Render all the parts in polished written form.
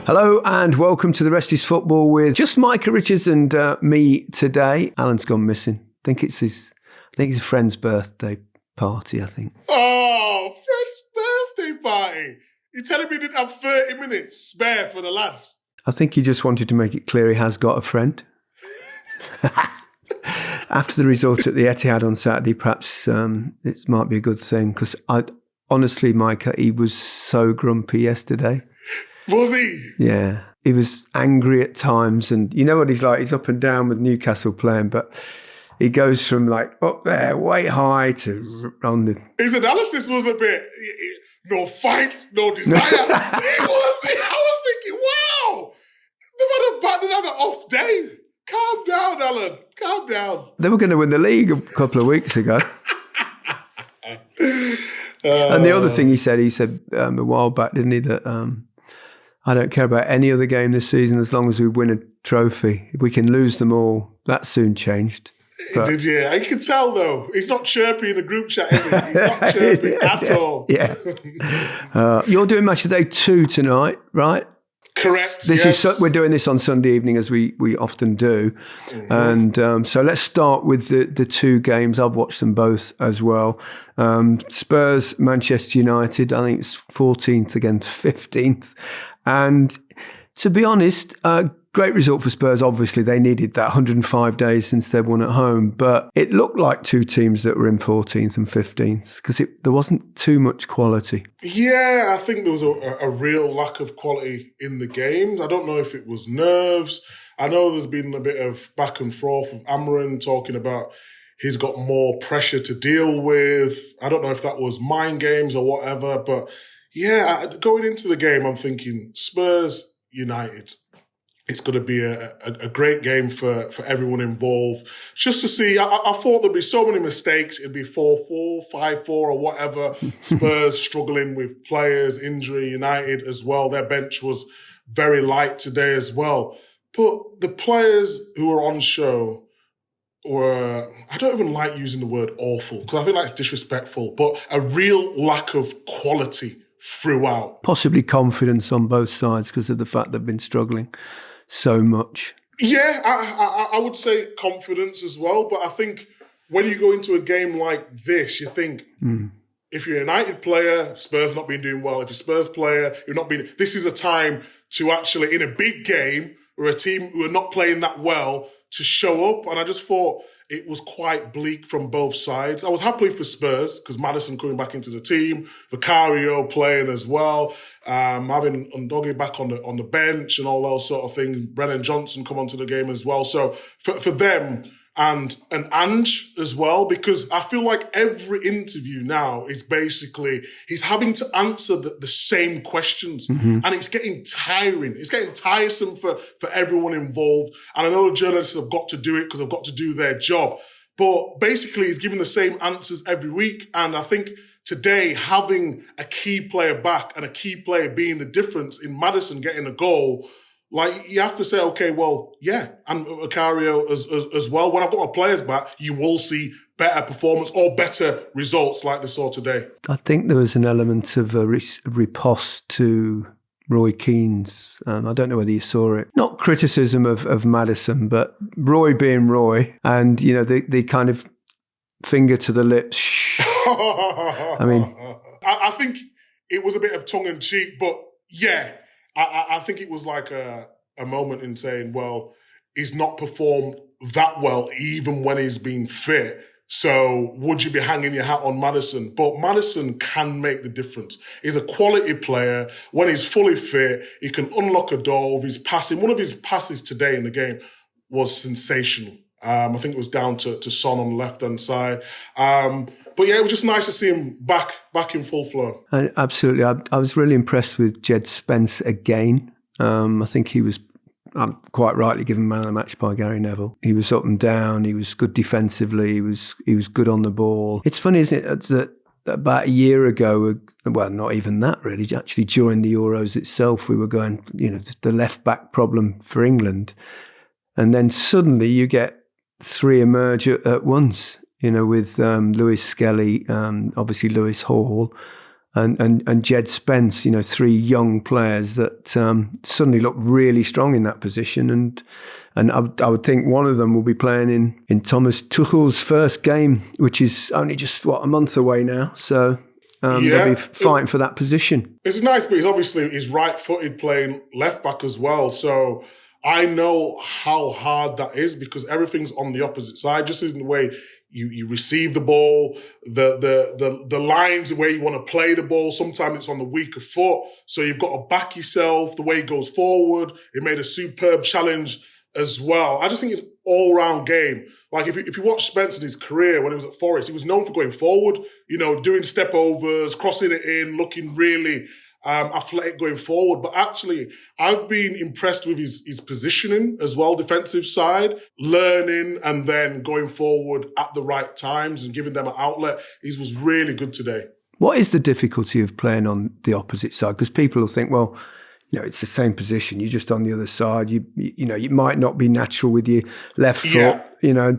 Hello and welcome to The Rest is Football with just Micah Richards and me today. Alan's gone missing. I think it's a friend's birthday party, I think. Oh, friend's birthday party. You're telling me you didn't have 30 minutes spare for the lads? I think he just wanted to make it clear he has got a friend. After the result at the Etihad on Saturday, perhaps it might be a good thing because honestly, Micah, he was so grumpy yesterday. Was he? Yeah. He was angry at times, and you know what he's like? He's up and down with Newcastle playing, but he goes from like up there, way high, to on the... His analysis was a bit, no fight, no desire. I was thinking, wow, they've had an off day. Calm down, Alan. Calm down. They were going to win the league a couple of weeks ago. And the other thing he said a while back, didn't he, that I don't care about any other game this season as long as we win a trophy. If we can lose them all, that soon changed. But, did you? I can tell, though. He's not chirpy in the group chat, is he? He's not chirpy at all. Yeah. You're doing Match of the Day 2 tonight, right? Correct, We're doing this on Sunday evening, as we often do. Mm-hmm. And so let's start with the two games. I've watched them both as well. Spurs, Manchester United, I think it's 14th against 15th. And to be honest, great result for Spurs. Obviously, they needed that 105 days since they've won at home. But it looked like two teams that were in 14th and 15th because there wasn't too much quality. Yeah, I think there was a real lack of quality in the games. I don't know if it was nerves. I know there's been a bit of back and forth with Amarin talking about he's got more pressure to deal with. I don't know if that was mind games or whatever, but yeah, going into the game, I'm thinking Spurs United. It's going to be a great game for everyone involved. Just to see, I thought there'd be so many mistakes. It'd be 4-4, 5-4 or whatever. Spurs struggling with players, injury, United as well. Their bench was very light today as well. But the players who were on show were, I don't even like using the word awful because I think that's disrespectful, but a real lack of quality throughout. Possibly confidence on both sides because of the fact they've been struggling so much. Yeah, I would say confidence as well. But I think when you go into a game like this, you think, if you're a United player, Spurs not been doing well. If you're a Spurs player, you're not being... This is a time to actually, in a big game, or a team who are not playing that well, to show up. And I just thought it was quite bleak from both sides. I was happy for Spurs because Maddison coming back into the team, Vicario playing as well, having Undogi back on the bench and all those sort of things. Brennan Johnson come onto the game as well. So for them and Ange as well, because I feel like every interview now is basically he's having to answer the same questions, and it's getting tiring. It's getting tiresome for everyone involved. And I know the journalists have got to do it because they've got to do their job. But basically, he's giving the same answers every week. And I think today, having a key player back and a key player being the difference in Maddison getting a goal, like, you have to say, okay, well, yeah, and Vicario as well. When I've got my players back, you will see better performance or better results like they saw today. I think there was an element of a riposte to Roy Keane's. I don't know whether you saw it. Not criticism of Maddison, but Roy being Roy and, you know, the kind of finger to the lips. I mean... I think it was a bit of tongue-in-cheek, but yeah, I think it was like a moment in saying, well, he's not performed that well even when he's been fit. So would you be hanging your hat on Maddison? But Maddison can make the difference. He's a quality player. When he's fully fit, he can unlock a door with his passing. One of his passes today in the game was sensational. I think it was down to Son on the left-hand side. But yeah, it was just nice to see him back in full flow. Absolutely. I was really impressed with Jed Spence again. I think he was quite rightly given man of the match by Gary Neville. He was up and down. He was good defensively. He was good on the ball. It's funny, isn't it, that about a year ago, well, not even that really, actually during the Euros itself, we were going, you know, the left-back problem for England. And then suddenly you get three emerge at once, you know, with Lewis Skelly, obviously Lewis Hall, and Jed Spence, 3 young players that suddenly look really strong in that position. And I would think one of them will be playing in Thomas Tuchel's first game, which is only just, a month away now. So they'll be fighting for that position. It's nice, but he's right-footed playing left-back as well. So I know how hard that is because everything's on the opposite side, just in the way you receive the ball, the lines, the way you want to play the ball. Sometimes it's on the weaker foot. So you've got to back yourself, the way it goes forward. It made a superb challenge as well. I just think it's all-round game. Like if you watch Spence in his career when he was at Forest, he was known for going forward, doing step overs, crossing it in, looking really athletic going forward. But actually, I've been impressed with his positioning as well, defensive side, learning and then going forward at the right times and giving them an outlet. He was really good today. What is the difficulty of playing on the opposite side? Because people will think, well, it's the same position. You're just on the other side. You might not be natural with your left foot,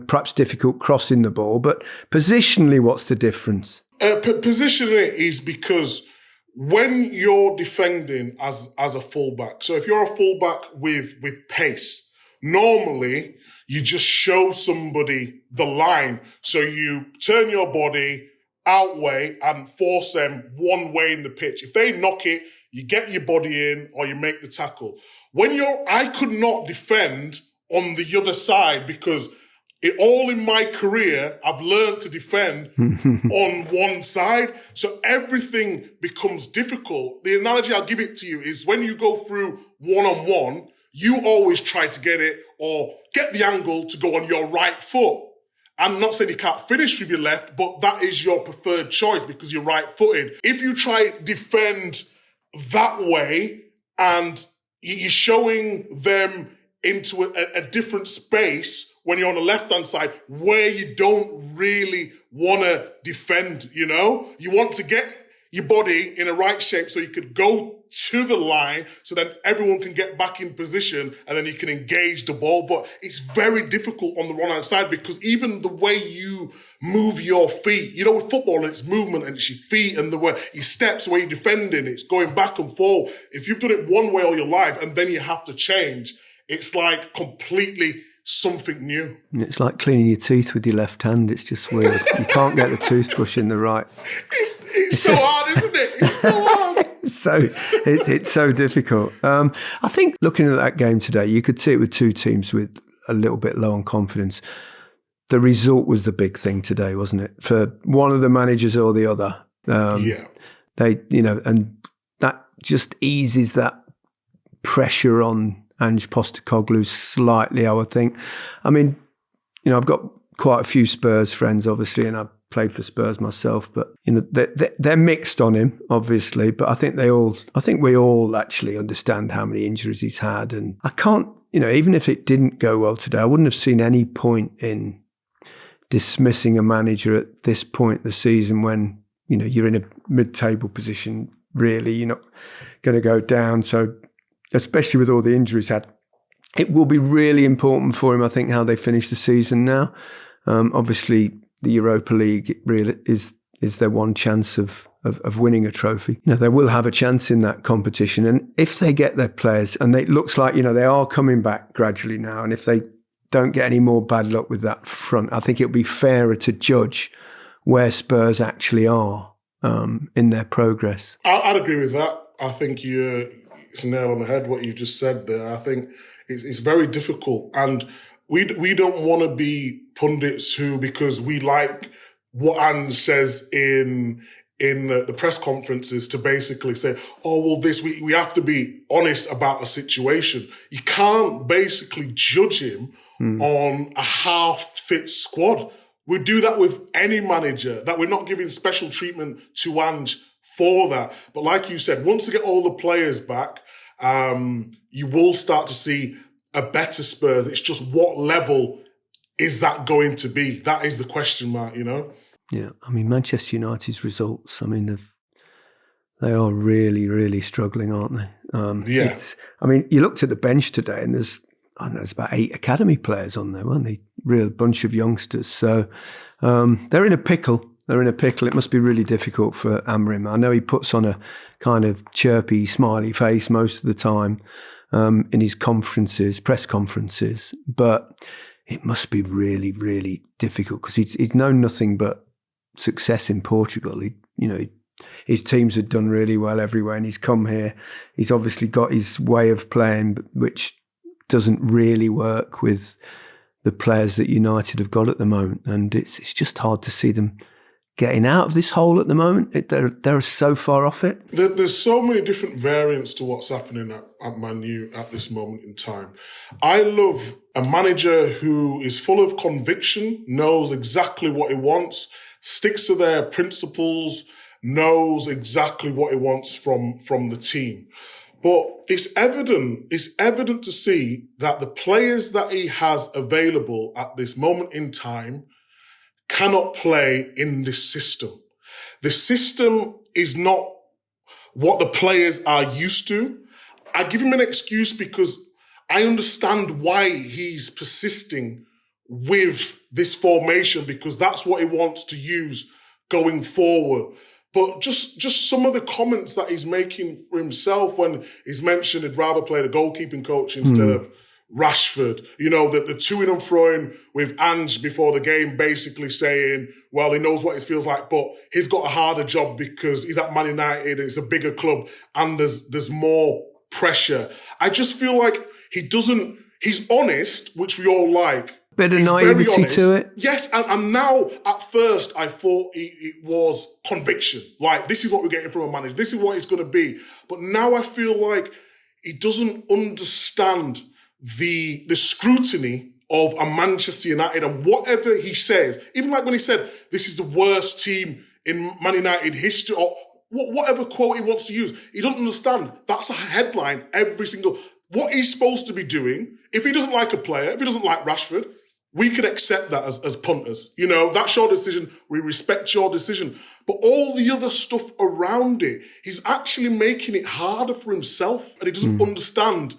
perhaps difficult crossing the ball. But positionally, what's the difference? Positionally is because when you're defending as a fullback, so if you're a fullback with pace, normally you just show somebody the line. So you turn your body outway and force them one way in the pitch. If they knock it, you get your body in or you make the tackle. I could not defend on the other side because all in my career, I've learned to defend on one side. So everything becomes difficult. The analogy I'll give it to you is when you go through one-on-one, you always try to get it or get the angle to go on your right foot. I'm not saying you can't finish with your left, but that is your preferred choice because you're right-footed. If you try defend that way and you're showing them into a different space when you're on the left-hand side where you don't really want to defend, you want to get your body in a right shape so you could go to the line so then everyone can get back in position and then you can engage the ball. But it's very difficult on the wrong-hand side because even the way you move your feet, with football, it's movement and it's your feet and the way your steps, the way you're defending, it's going back and forth. If you've done it one way all your life and then you have to change, it's like completely something new. It's like cleaning your teeth with your left hand. It's just weird. You can't get the toothbrush in the right. It's so hard, isn't it? It's so hard. It's so difficult. I think looking at that game today, you could see it with 2 teams with a little bit low on confidence. The result was the big thing today, wasn't it? For one of the managers or the other. They, and that just eases that pressure on Ange Postecoglou slightly, I would think. I mean, I've got quite a few Spurs friends, obviously, and I've played for Spurs myself, but they're mixed on him, obviously. But I think we all actually understand how many injuries he's had, and I can't, even if it didn't go well today, I wouldn't have seen any point in dismissing a manager at this point in the season when you're in a mid-table position. Really, you're not going to go down. So, especially with all the injuries had, it will be really important for him, I think, how they finish the season now. Obviously, the Europa League really is their one chance of winning a trophy. They will have a chance in that competition. And if they get their players, and it looks like, they are coming back gradually now, and if they don't get any more bad luck with that front, I think it'll be fairer to judge where Spurs actually are in their progress. I'd agree with that. I think it's a nail on the head what you just said there. I think it's very difficult, and we don't want to be pundits who, because we like what Ange says in the press conferences, to basically say, oh, well, we have to be honest about a situation. You can't basically judge him on a half-fit squad. We do that with any manager, that we're not giving special treatment to Ange for that. But like you said, once you get all the players back, you will start to see a better Spurs. It's just what level is that going to be? That is the question mark, Yeah, I mean, Manchester United's results, I mean, they are really, really struggling, aren't they? I mean, you looked at the bench today and there's about 8 academy players on there, weren't they? Real bunch of youngsters. So they're in a pickle. They're in a pickle. It must be really difficult for Amorim. I know he puts on a kind of chirpy, smiley face most of the time in his press conferences, but it must be really, really difficult because he's known nothing but success in Portugal. His teams had done really well everywhere, and he's come here. He's obviously got his way of playing, which doesn't really work with the players that United have got at the moment, and it's just hard to see them getting out of this hole at the moment. They're so far off it. There's so many different variants to what's happening at Man U at this moment in time. I love a manager who is full of conviction, knows exactly what he wants, sticks to their principles, knows exactly what he wants from the team. But it's evident to see that the players that he has available at this moment in time cannot play in this system. The system is not what the players are used to. I give him an excuse because I understand why he's persisting with this formation, because that's what he wants to use going forward. But just some of the comments that he's making for himself when he's mentioned he'd rather play the goalkeeping coach instead of Rashford, the to-ing and fro-ing with Ange before the game, basically saying, well, he knows what it feels like, but he's got a harder job because he's at Man United and it's a bigger club and there's more pressure. I just feel like he's honest, which we all like. Bit of naivety to it. Yes, and now at first I thought it was conviction. Like, this is what we're getting from a manager. This is what it's going to be. But now I feel like he doesn't understand the scrutiny of a Manchester United, and whatever he says, even like when he said, this is the worst team in Man United history, or whatever quote he wants to use, he doesn't understand. That's a headline what he's supposed to be doing. If he doesn't like a player, if he doesn't like Rashford, we can accept that as punters. That's your decision. We respect your decision. But all the other stuff around it, he's actually making it harder for himself, and he doesn't understand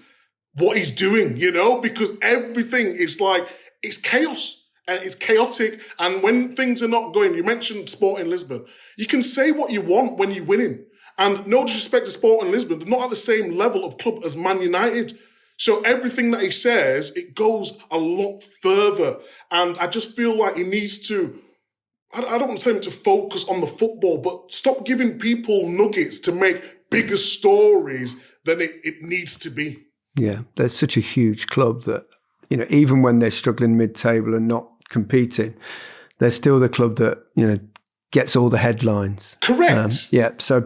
what he's doing, because everything is like, it's chaos and it's chaotic. And when things are not going, you mentioned Sporting Lisbon, you can say what you want when you're winning. And no disrespect to Sporting Lisbon, they're not at the same level of club as Man United. So everything that he says, it goes a lot further. And I just feel like he needs to, I don't want to say him to focus on the football, but stop giving people nuggets to make bigger stories than it needs to be. Yeah, they're such a huge club that, even when they're struggling mid-table and not competing, they're still the club that, gets all the headlines. Correct. So,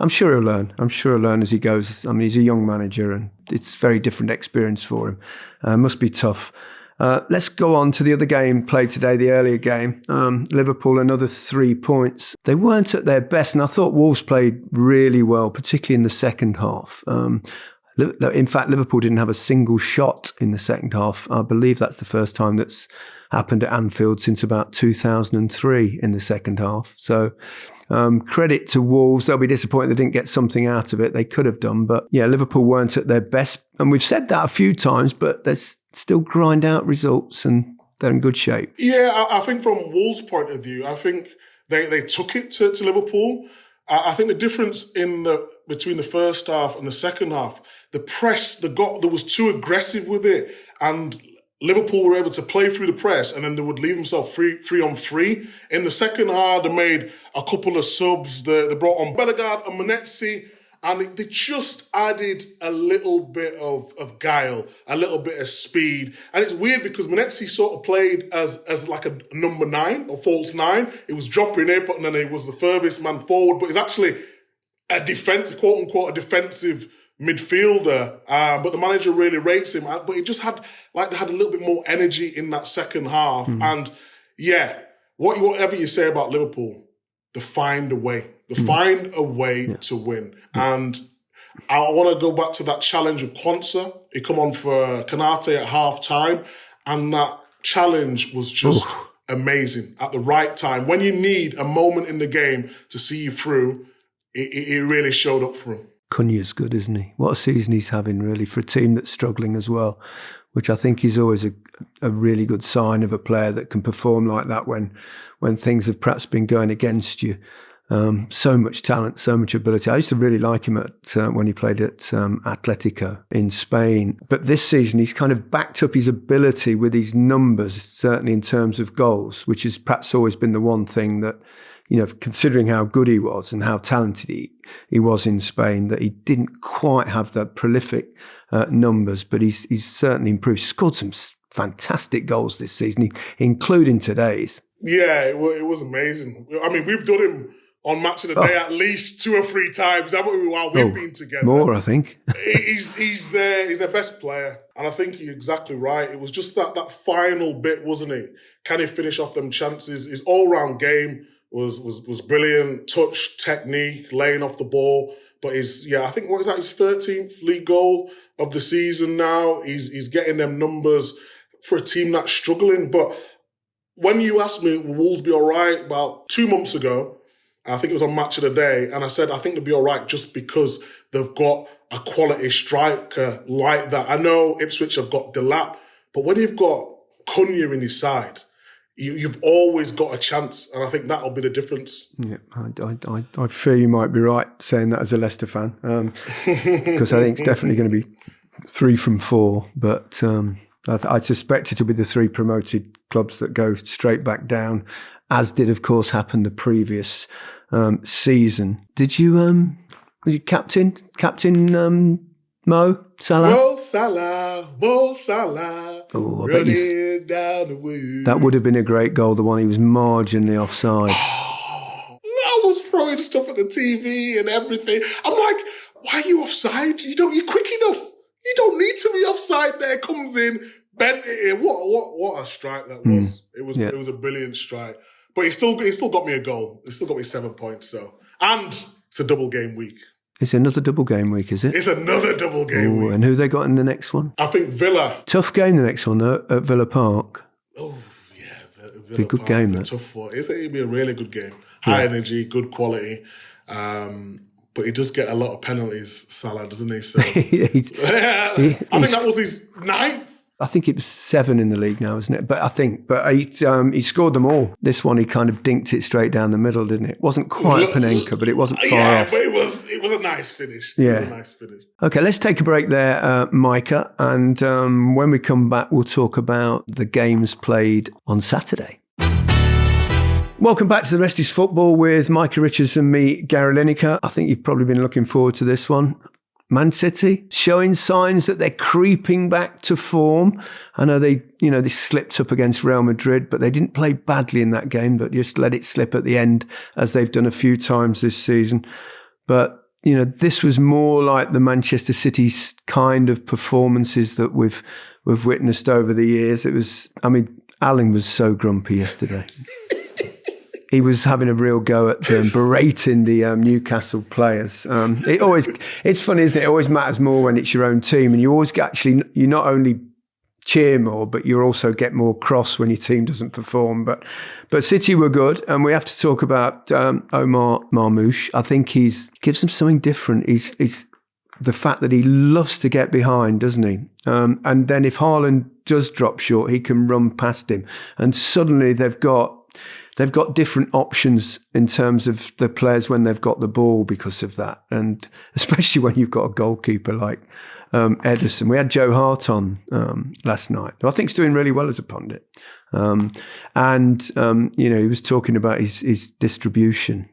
I'm sure he'll learn. I'm sure he'll learn as he goes. I mean, he's a young manager and it's a very different experience for him. Must be tough. Let's go on to the other game played today, the earlier game. Liverpool, another 3 points. They weren't at their best, and I thought Wolves played really well, particularly in the second half. In fact, Liverpool didn't have a single shot in the second half. I believe that's the first time that's happened at Anfield since about 2003 in the second half. So credit to Wolves. They'll be disappointed they didn't get something out of it. They could have done. But yeah, Liverpool weren't at their best. And we've said that a few times, but they still grind out results and they're in good shape. Yeah, I think from Wolves' point of view, I think they took it to Liverpool. I think the difference between the first half and the second half, the press, they was too aggressive with it, and Liverpool were able to play through the press, and then they would leave themselves free on free. In the second half, they made a couple of subs. They brought on Bellegarde and Manetzi, and they just added a little bit of guile, a little bit of speed. And it's weird because Manetzi sort of played as like a number 9 or false 9. He was dropping it, and then he was the furthest man forward. But he's actually a quote unquote, a defensive midfielder. But the manager really rates him. But he just had they had a little bit more energy in that second half. And yeah, whatever you say about Liverpool, they find a way. They find a way to win. And I want to go back to that challenge with Quansah. He come on for Kanate at half time, and that challenge was just amazing at the right time. When you need a moment in the game to see you through, it really showed up for him. Cunha's good, isn't he? What a season he's having, really, for a team that's struggling as well, which I think is always a really good sign of a player that can perform like that when things have perhaps been going against you. So much talent, so much ability. I used to really like him when he played at Atletico in Spain. But this season, he's kind of backed up his ability with his numbers, certainly in terms of goals, which has perhaps always been the one thing that, considering how good he was and how talented he was in Spain, that he didn't quite have the prolific numbers, but he's certainly improved. Scored some fantastic goals this season, including today's. Yeah, it was amazing. I mean, we've done him on Match of the Day at least 2 or 3 times, haven't we, while we've been together? More, I think. He's their best player. And I think you're exactly right. It was just that final bit, wasn't it? Can he finish off them chances? His all-round game was brilliant. Touch, technique, laying off the ball. But I think, what is that, his 13th league goal of the season now? He's getting them numbers for a team that's struggling. But when you asked me, will Wolves be all right, about 2 months ago, I think it was on Match of the Day, and I said, I think they'll be all right just because they've got a quality striker like that. I know Ipswich have got Delap, but when you've got Cunha in his side, you've always got a chance, and I think that'll be the difference. Yeah, I fear you might be right saying that as a Leicester fan, because I think it's definitely going to be 3 from 4, but I suspect it'll be the 3 promoted clubs that go straight back down, as did, of course, happen the previous season. Did you, was you captain Mo Salah? Mo Salah, running down the way. That would have been a great goal, the one he was marginally offside. I was throwing stuff at the TV and everything. I'm like, why are you offside? You're quick enough. You don't need to be offside there. Comes in, bent it in. What a strike that was. It was a brilliant strike. But he still got me a goal. He still got me 7 points. And it's a double game week. It's another double game week, is it? It's another double game week. And who they got in the next one? I think Villa. Tough game, the next one, though, at Villa Park. Oh, yeah. Villa be a good Park game, is a that. Tough one. It'll be a really good game. High energy, good quality. But he does get a lot of penalties, Salah, doesn't he? So, I think that was his 9th. I think it was 7 in the league now, isn't it? But he scored them all. This one, he kind of dinked it straight down the middle, didn't it? Wasn't quite Panenka, but it wasn't far off. But it was a nice finish. Yeah. It was a nice finish. Okay, let's take a break there, Micah. And when we come back, we'll talk about the games played on Saturday. Welcome back to The Rest is Football with Micah Richards and me, Gary Lineker. I think you've probably been looking forward to this one. Man City showing signs that they're creeping back to form. I know they slipped up against Real Madrid, but they didn't play badly in that game, but just let it slip at the end, as they've done a few times this season. But, this was more like the Manchester City kind of performances that we've witnessed over the years. Haaland was so grumpy yesterday. He was having a real go at them, berating the Newcastle players. It's funny, isn't it? It always matters more when it's your own team, and you always you not only cheer more, but you also get more cross when your team doesn't perform. But City were good, and we have to talk about Omar Marmoush. I think he gives them something different. He's the fact that he loves to get behind, doesn't he? And then if Haaland does drop short, he can run past him, and suddenly they've got different options in terms of the players when they've got the ball because of that. And especially when you've got a goalkeeper like Ederson. We had Joe Hart on last night, who I think is doing really well as a pundit. He was talking about his distribution.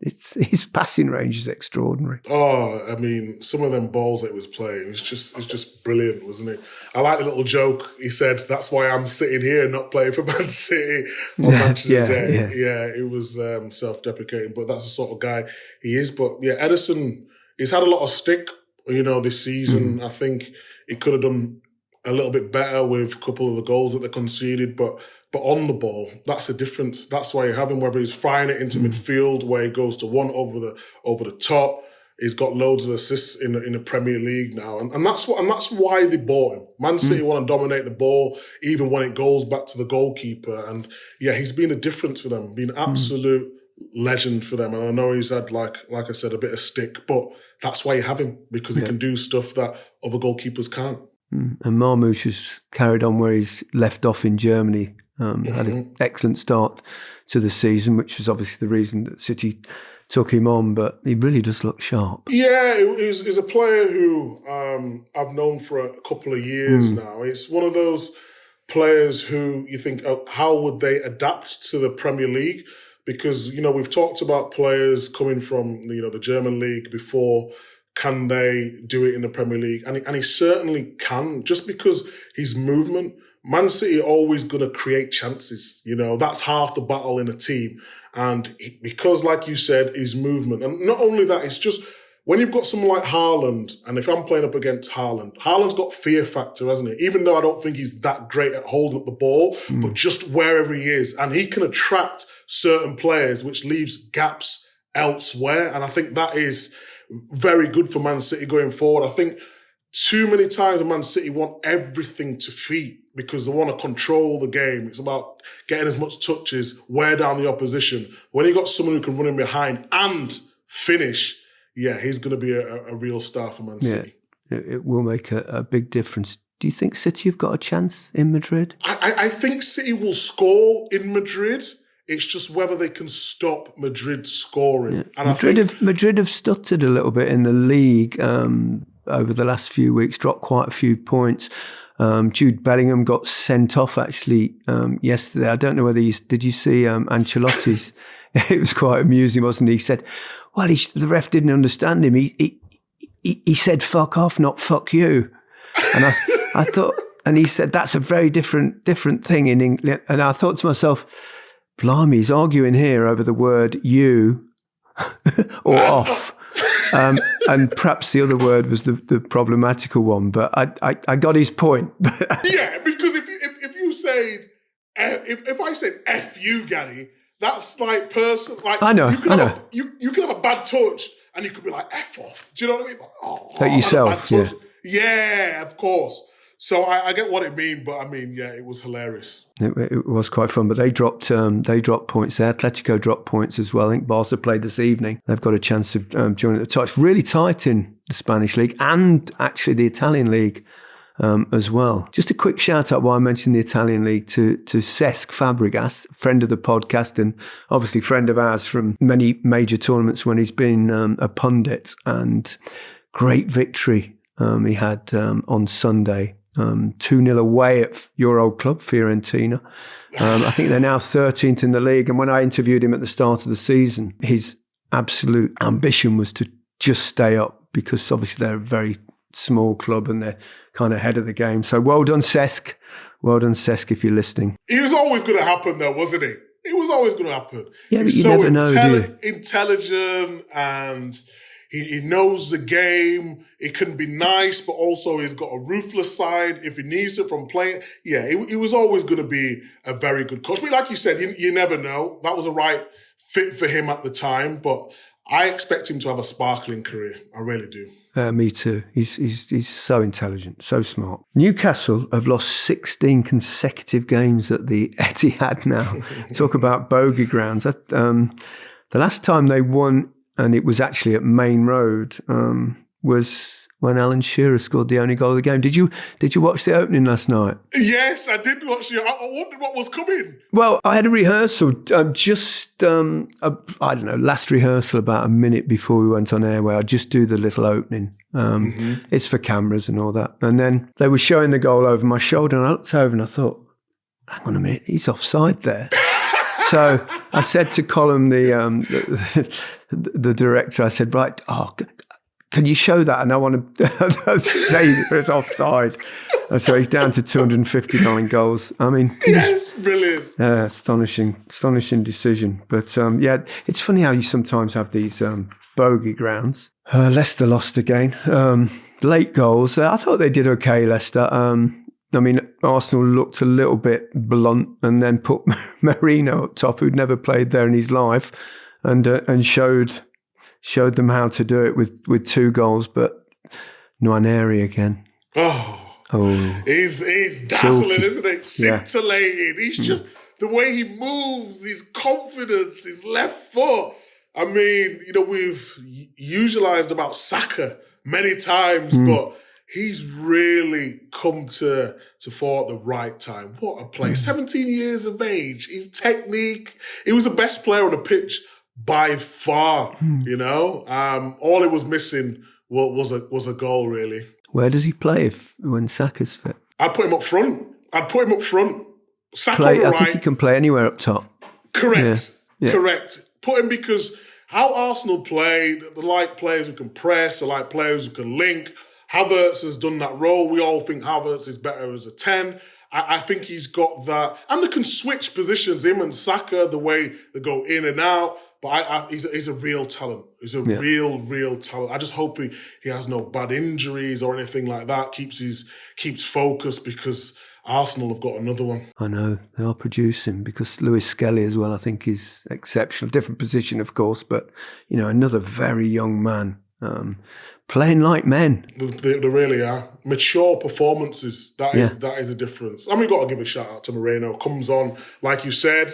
His passing range is extraordinary. Some of them balls that he was playing, it's just brilliant, wasn't it? I like the little joke. He said, "That's why I'm sitting here and not playing for Man City on Match of the Day." Yeah, it was self-deprecating, but that's the sort of guy he is. But yeah, Ederson, he's had a lot of stick, this season. I think he could have done a little bit better with a couple of the goals that they conceded, but on the ball, that's the difference. That's why you have him, whether he's firing it into midfield, where he goes to one over the top. He's got loads of assists in the Premier League now, and that's why they bought him. Man City want to dominate the ball, even when it goes back to the goalkeeper. And yeah, he's been a difference for them, been an absolute legend for them. And I know he's had, like I said, a bit of stick, but that's why you have him, because he can do stuff that other goalkeepers can't. And Marmoush has carried on where he's left off in Germany. Had an excellent start to the season, which was obviously the reason that City took him on, but he really does look sharp. Yeah, he's a player who I've known for a couple of years now. It's one of those players who you think, oh, how would they adapt to the Premier League? Because, we've talked about players coming from, the German league before. Can they do it in the Premier League? And he certainly can, just because his movement. Man City are always going to create chances. That's half the battle in a team. And because, like you said, his movement. And not only that, it's just when you've got someone like Haaland, and if I'm playing up against Haaland's got fear factor, hasn't he? Even though I don't think he's that great at holding up the ball, but just wherever he is. And he can attract certain players, which leaves gaps elsewhere. And I think that is very good for Man City going forward. I think too many times Man City want everything to feet because they want to control the game. It's about getting as much touches, wear down the opposition. When you got someone who can run in behind and finish, he's going to be a real star for Man City. It will make a big difference. Do you think City have got a chance in Madrid? I think City will score in Madrid. It's just whether they can stop Madrid scoring. Yeah. And Madrid have stuttered a little bit in the league over the last few weeks, dropped quite a few points. Jude Bellingham got sent off actually yesterday. I don't know whether did you see Ancelotti's? It was quite amusing, wasn't he? He said, well, the ref didn't understand him. He said, fuck off, not fuck you. And I thought, and he said, that's a very different thing in English. And I thought to myself, blimey, he's arguing here over the word you or off. And perhaps the other word was the problematical one, but I got his point. Yeah, because if you say, if I said F you, Gary, that's like personal. Like, I know. You can have a bad touch and you could be like, F off. Do you know what I mean? Like, like yourself, yeah. Yeah, of course. So I get what it means, but it was hilarious. It was quite fun, but they dropped points there. Atletico dropped points as well. I think Barca played this evening. They've got a chance of joining the top. It's really tight in the Spanish league and actually the Italian league as well. Just a quick shout out while I mentioned the Italian league to Cesc Fabregas, friend of the podcast and obviously friend of ours from many major tournaments when he's been a pundit, and great victory he had on Sunday. 2-0 away at your old club, Fiorentina. I think they're now 13th in the league. And when I interviewed him at the start of the season, his absolute ambition was to just stay up because obviously they're a very small club and they're kind of ahead of the game. So well done, Cesc. Well done, Cesc, if you're listening. He was always going to happen though, wasn't he? It was always going to happen. Yeah, He's but you so never know, do you? intelligent and he knows the game. It can be nice, but also he's got a ruthless side if he needs it from playing. Yeah, he was always going to be a very good coach. But like you said, you never know. That was a right fit for him at the time, but I expect him to have a sparkling career. I really do. Me too. He's so intelligent, so smart. Newcastle have lost 16 consecutive games at the Etihad now. Talk about bogey grounds. The last time they won, and it was actually at Main Road, was when Alan Shearer scored the only goal of the game. Did you watch the opening last night? Yes, I did watch it. I wondered what was coming. Well, I had a rehearsal, I don't know, last rehearsal about a minute before we went on air where I just do the little opening. It's for cameras and all that. And then they were showing the goal over my shoulder and I looked over and I thought, hang on a minute, he's offside there. So I said to Colin, the director, I said, right, can you show that? And I want to say it's offside. And so he's down to 259 goals. I mean, yes, brilliant. Astonishing decision. But it's funny how you sometimes have these bogey grounds. Leicester lost again. Late goals. I thought they did okay, Leicester. Arsenal looked a little bit blunt and then put Marino up top, who'd never played there in his life, and showed them how to do it with 2 goals. But Nwaneri again. Oh, he's dazzling, isn't it? Scintillating. He's just the way he moves, his confidence, his left foot. I mean, we've utilized about Saka many times, but he's really come to fore at the right time. What a play. 17 years of age, his technique. He was the best player on the pitch by far, you know. All it was missing was a goal, really. Where does he play when Saka's fit? I'd put him up front. Saka I on the right. think he can play anywhere up top. Correct. Yeah. Correct. Put him, because how Arsenal play, they like players who can press, they like players who can link. Havertz has done that role. We all think Havertz is better as a 10. I think he's got that. And they can switch positions, him and Saka, the way they go in and out. But he's a real talent. He's a real talent. I just hope he has no bad injuries or anything like that. Keeps focus, because Arsenal have got another one. I know, they are producing, because Lewis Skelly as well, I think, is exceptional. Different position, of course, but, you know, another very young man playing like men. They really are. Mature performances, that is a difference. And we've got to give a shout out to Moreno. Comes on, like you said,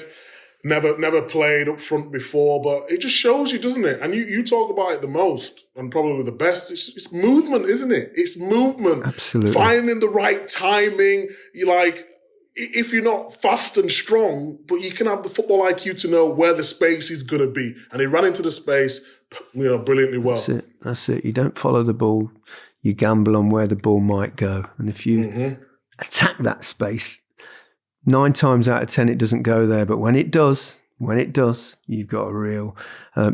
never played up front before, but it just shows you, doesn't it? And you talk about it the most, and probably the best. It's movement, isn't it? It's movement. Absolutely. Finding the right timing. You like, if you're not fast and strong, but you can have the football IQ to know where the space is going to be. And he ran into the space, you know, brilliantly well. That's it. You don't follow the ball. You gamble on where the ball might go. And if you attack that space, 9 times out of 10, it doesn't go there. But when it does, you've got a real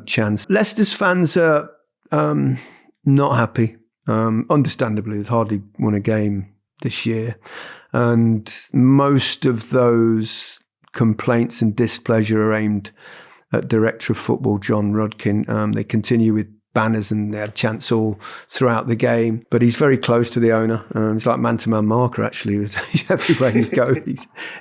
chance. Leicester's fans are not happy, understandably. They've hardly won a game this year. And most of those complaints and displeasure are aimed at Director of Football John Rudkin. They continue with banners, and they had chants all throughout the game. But he's very close to the owner. He's like man-to-man marker, actually. Everywhere you go,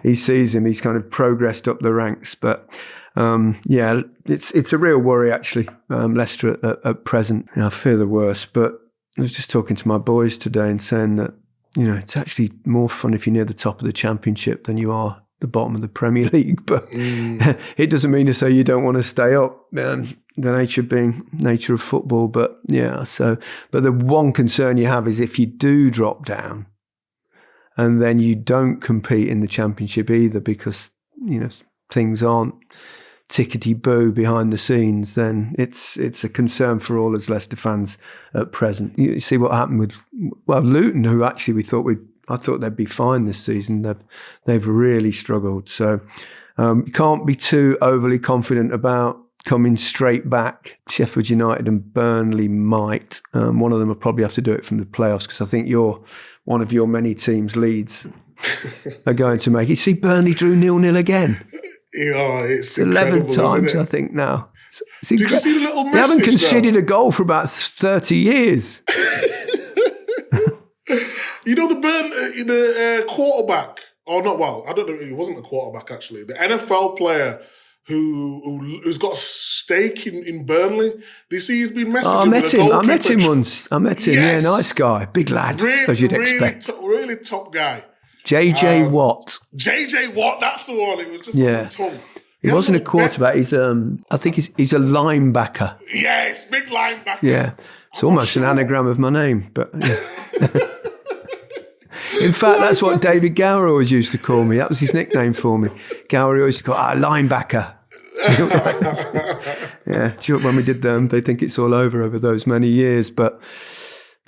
he sees him. He's kind of progressed up the ranks. But it's a real worry, actually, Leicester at present. I fear the worst. But I was just talking to my boys today and saying that, you know, it's actually more fun if you're near the top of the Championship than you are the bottom of the Premier League. But it doesn't mean to say you don't want to stay up, the nature being nature of football. But but the one concern you have is if you do drop down and then you don't compete in the Championship either, because, you know, things aren't tickety-boo behind the scenes, then it's a concern for all as Leicester fans at present. You see what happened with, Luton, who actually I thought they'd be fine this season. They've really struggled. So you can't be too overly confident about coming straight back. Sheffield United and Burnley might. One of them will probably have to do it from the playoffs, because I think one of your many teams, Leeds, are going to make it. See, Burnley drew 0-0 again. Yeah, it's 11 times, I think, now. Did you see the little message? They haven't conceded a goal for about 30 years. You know, the quarterback, or not, I don't know, he wasn't a quarterback, actually. The NFL player who's got a stake in Burnley. Do you see he's been messaging with a goalkeeper? I met him once. Yes. Yeah, nice guy. Big lad, as you'd expect. Really top guy. JJ Watt. JJ Watt, that's the one. It was just on the tongue. He wasn't a quarterback. He's I think he's a linebacker. Yes, big linebacker. Yeah, it's almost an anagram of my name, but. Yeah. In fact, that's what David Gower always used to call me. That was his nickname for me. Gower always used to call linebacker. Yeah, sure. When we did them, they think it's all over those many years, but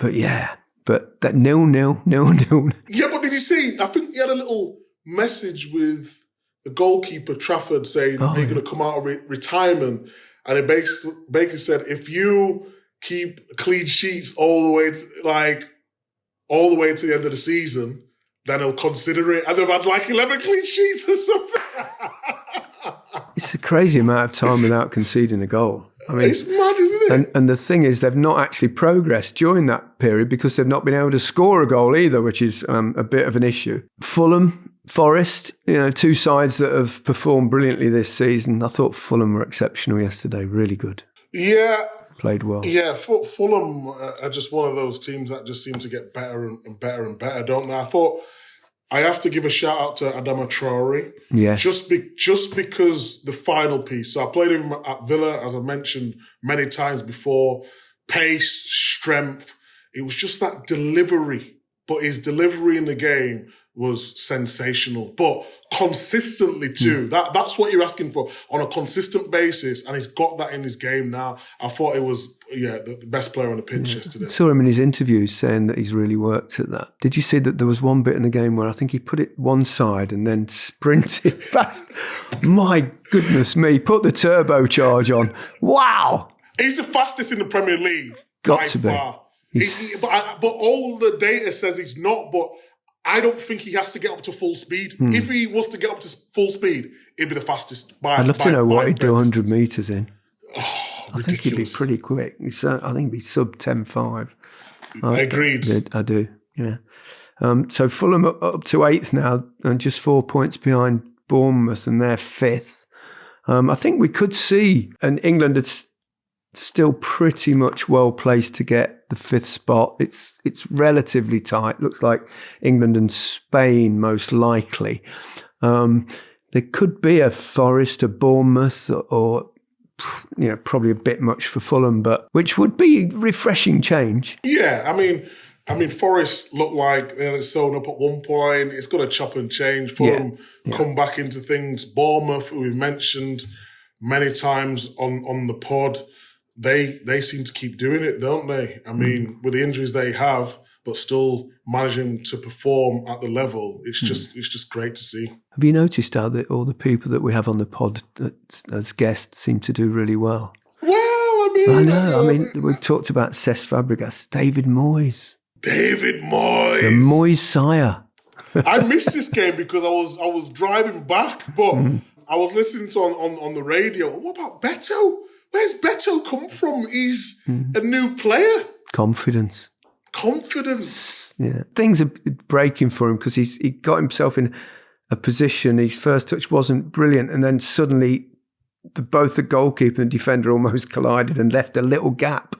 yeah. But that 0-0. Yeah, but did you see? I think he had a little message with the goalkeeper, Trafford, saying, are you going to come out of retirement? And it basically said, if you keep clean sheets all the way to the end of the season, then he'll consider it. And they've had like 11 clean sheets or something. It's a crazy amount of time without conceding a goal. I mean, it's mad, isn't it? And the thing is, they've not actually progressed during that period because they've not been able to score a goal either, which is a bit of an issue. Fulham, Forest, two sides that have performed brilliantly this season. I thought Fulham were exceptional yesterday, really good. Yeah. Played well. Yeah, Fulham are just one of those teams that just seem to get better and better and better, don't they? I thought I have to give a shout out to Adama Traore. Yeah. Just because the final piece. So I played him at Villa, as I mentioned many times before. Pace, strength. It was just that delivery. But his delivery in the game was sensational. But consistently too. That's what you're asking for on a consistent basis, and he's got that in his game now. I thought it was the best player on the pitch yesterday. I saw him in his interviews saying that he's really worked at that. Did you see that there was one bit in the game where I think he put it one side and then sprinted past? My goodness me, put the turbocharge on. Wow. He's the fastest in the Premier League. Got to be. Far. But all the data says he's not, but I don't think he has to get up to full speed. If he was to get up to full speed, he'd be the fastest. I'd love to know what he'd do 100 metres in. Oh, I think he'd be pretty quick. I think he'd be sub 10.5. Agreed. I do, yeah. So Fulham up to 8th now and just 4 points behind Bournemouth, and they're 5th. I think we could see, and England is still pretty much well placed to get the 5th spot. It's relatively tight. Looks like England and Spain most likely. There could be a Forest, a Bournemouth, or probably a bit much for Fulham, but which would be refreshing change. Yeah, I mean, Forest looked like they had sewn up at one point. It's got to chop and change. Fulham come back into things. Bournemouth, who we've mentioned many times on the pod, they seem to keep doing it, don't they? I mean, with the injuries they have, but still managing to perform at the level, it's just great to see. Have you noticed how that all the people that we have on the pod as guests seem to do really well? Well, I know. We've talked about Cesc Fabregas, David Moyes. David Moyes. The Moyes sire. I missed this game because I was driving back, but I was listening to on the radio. What about Beto? Where's Beto come from? He's a new player. Confidence. Yeah. Things are breaking for him because he got himself in a position. His first touch wasn't brilliant, and then suddenly both the goalkeeper and defender almost collided and left a little gap.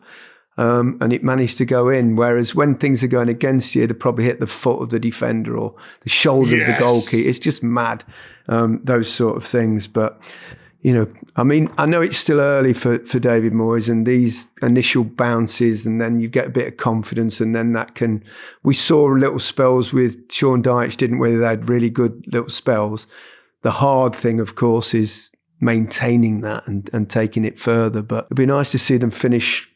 And it managed to go in. Whereas when things are going against you, it'd probably hit the foot of the defender or the shoulder of the goalkeeper. It's just mad, those sort of things. But, I know it's still early for David Moyes and these initial bounces, and then you get a bit of confidence, and then we saw little spells with Sean Dyche, didn't we? They had really good little spells. The hard thing, of course, is maintaining that and taking it further. But it'd be nice to see them finish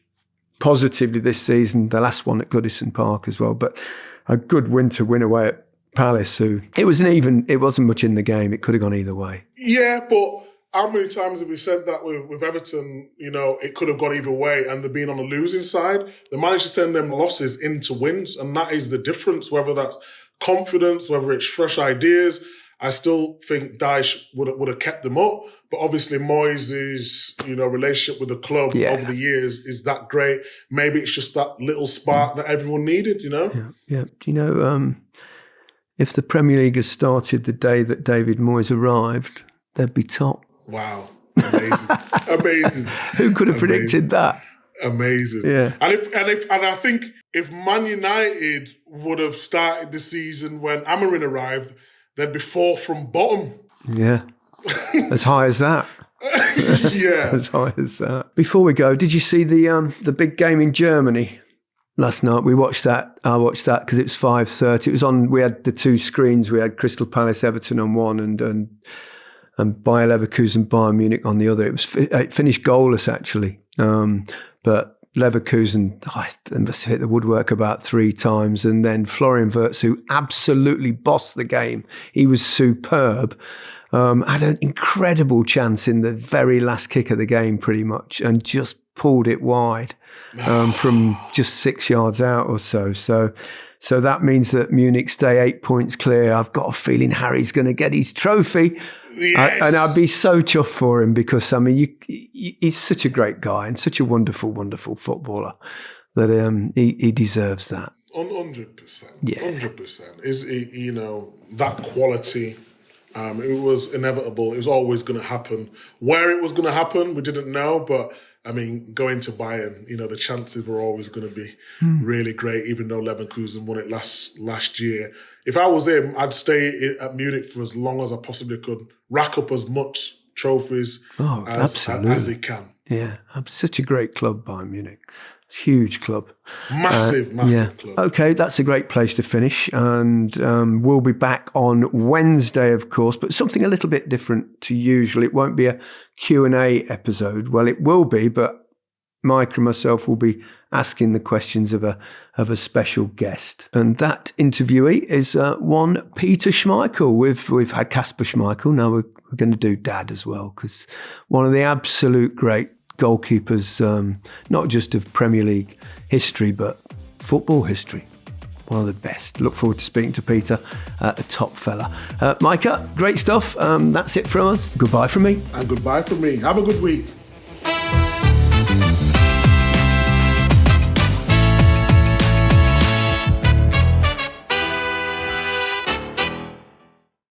positively this season, the last one at Goodison Park as well, but a good win away at Palace, who it wasn't much in the game. It could have gone either way. Yeah, but how many times have we said that with Everton, it could have gone either way, and they've been on the losing side. They managed to turn them losses into wins, and that is the difference, whether that's confidence, whether it's fresh ideas. I still think Dyche would have kept them up, but obviously Moyes' relationship with the club over the years is that great. Maybe it's just that little spark that everyone needed, Yeah. Do you know if the Premier League had started the day that David Moyes arrived, they'd be top. Wow, amazing, amazing. Who could have predicted that? Amazing. Yeah. And I think if Man United would have started the season when Amorim arrived, they'd be 4th from bottom. Yeah. As high as that. Yeah. As high as that. Before we go, did you see the big game in Germany last night? We watched that. I watched that because it was 5:30. It was on. We had the two screens. We had Crystal Palace, Everton on one, and Bayer Leverkusen, Bayern Munich on the other. It finished goalless actually, but Leverkusen, they must have hit the woodwork about 3 times. And then Florian Wirtz, who absolutely bossed the game. He was superb. Had an incredible chance in the very last kick of the game pretty much, and just pulled it wide from just 6 yards out or so. So that means that Munich stay 8 points clear. I've got a feeling Harry's going to get his trophy. Yes. And I'd be so chuffed for him because, he's such a great guy and such a wonderful, wonderful footballer that he deserves that. 100%. Yeah. 100%. Is that quality, it was inevitable. It was always going to happen. Where it was going to happen, we didn't know, but going to Bayern, the chances were always going to be really great, even though Leverkusen won it last year. If I was him, I'd stay at Munich for as long as I possibly could, rack up as much trophies as he can. Yeah, such a great club, Bayern Munich. It's a huge club. Massive club. Okay, that's a great place to finish. And we'll be back on Wednesday, of course, but something a little bit different to usual. It won't be a Q&A episode. Well, it will be, but Micah and myself will be asking the questions of a special guest. And that interviewee is one Peter Schmeichel. We've had Kasper Schmeichel. Now we're going to do Dad as well, because one of the absolute great goalkeepers, not just of Premier League history, but football history. One of the best. Look forward to speaking to Peter, a top fella. Micah, great stuff. That's it from us. Goodbye from me. And goodbye from me. Have a good week.